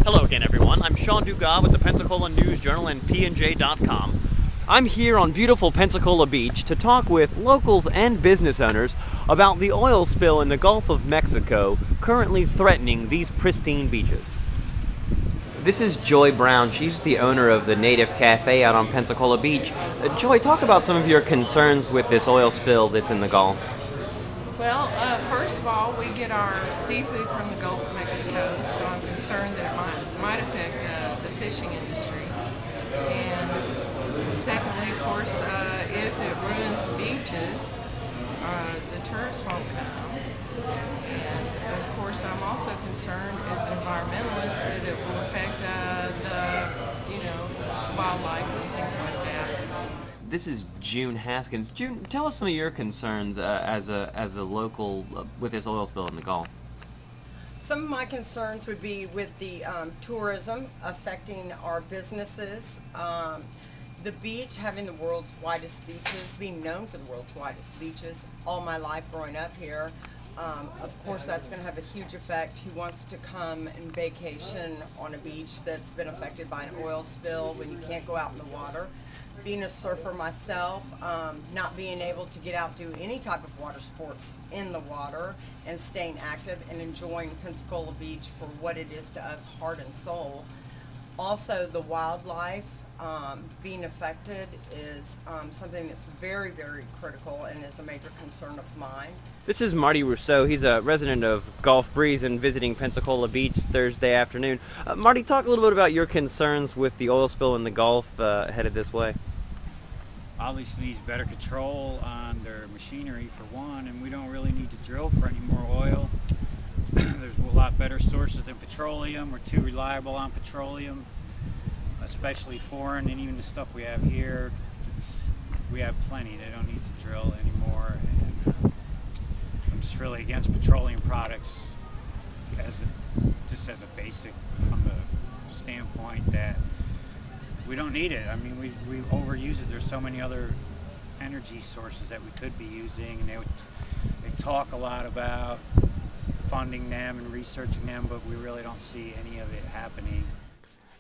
Hello again, everyone. I'm Sean Dugas with the Pensacola News Journal and PNJ.com. I'm here on beautiful Pensacola Beach to talk with locals and business owners about the oil spill in the Gulf of Mexico currently threatening these pristine beaches. This is Joy Brown. She's the owner of the Native Cafe out on Pensacola Beach. Joy, talk about some of your concerns with this oil spill that's in the Gulf. Well, first of all, we get our seafood from the Gulf of Mexico, so I'm concerned that it might affect the fishing industry. And secondly, of course, if it ruins beaches, the tourists won't come. And of course, I'm also concerned as an environmentalist that it will affect wildlife and things like that. This is Juan Haskins. June, tell us some of your concerns as a local with this oil spill in the Gulf. Some of my concerns would be with the tourism affecting our businesses. The beach, having the world's widest beaches, being known for the world's widest beaches all my life growing up here. Of course, that's going to have a huge effect. Who wants to come and vacation on a beach that's been affected by an oil spill when you can't go out in the water? Being a surfer myself, not being able to get out do any type of water sports in the water and staying active and enjoying Pensacola Beach for what it is to us, heart and soul. Also, the wildlife being affected is something that's very, very critical and is a major concern of mine. This is Marty Russo. He's a resident of Gulf Breeze and visiting Pensacola Beach Thursday afternoon. Marty, talk a little bit about your concerns with the oil spill in the Gulf headed this way. Obviously needs better control on their machinery for one, and we don't really need to drill for any more oil. There's a lot better sources than petroleum. We're too reliable on petroleum, especially foreign, and even the stuff we have here, we have plenty. They don't need to drill anymore. And I'm just really against petroleum products just as a basic, from the standpoint that we don't need it. I mean, we overuse it. There's so many other energy sources that we could be using, and they talk a lot about funding them and researching them, but we really don't see any of it happening.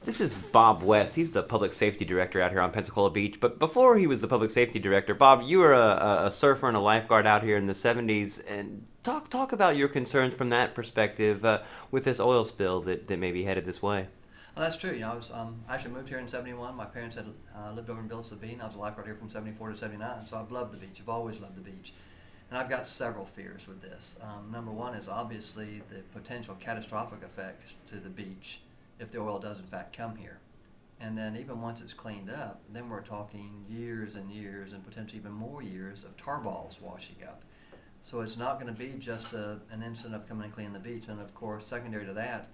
This is Bob West. He's the public safety director out here on Pensacola Beach. But before he was the public safety director, Bob, you were a surfer and a lifeguard out here in the 70s. And talk about your concerns from that perspective with this oil spill that may be headed this way. Well, that's true. You know, I was actually moved here in '71. My parents had lived over in Villa Sabine. I was a lifeguard here from '74 to '79, so I've loved the beach. I've always loved the beach. And I've got several fears with this. Number one is obviously the potential catastrophic effects to the beach if the oil does in fact come here. And then even once it's cleaned up, then we're talking years and years and potentially even more years of tar balls washing up. So it's not going to be just an incident of coming and cleaning the beach. And of course, secondary to that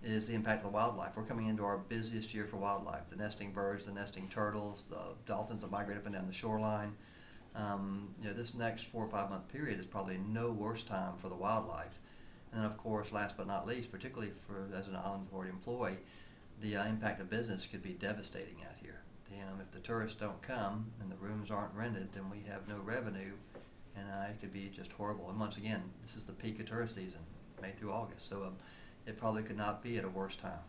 is the impact of the wildlife. We're coming into our busiest year for wildlife. The nesting birds, the nesting turtles, the dolphins that migrate up and down the shoreline. This next 4 or 5 month period is probably no worse time for the wildlife. And then of course, last but not least, particularly as an island authority employee, the impact of business could be devastating out here. If the tourists don't come and the rooms aren't rented, then we have no revenue, and it could be just horrible. And once again, this is the peak of tourist season, May through August, so it probably could not be at a worse time.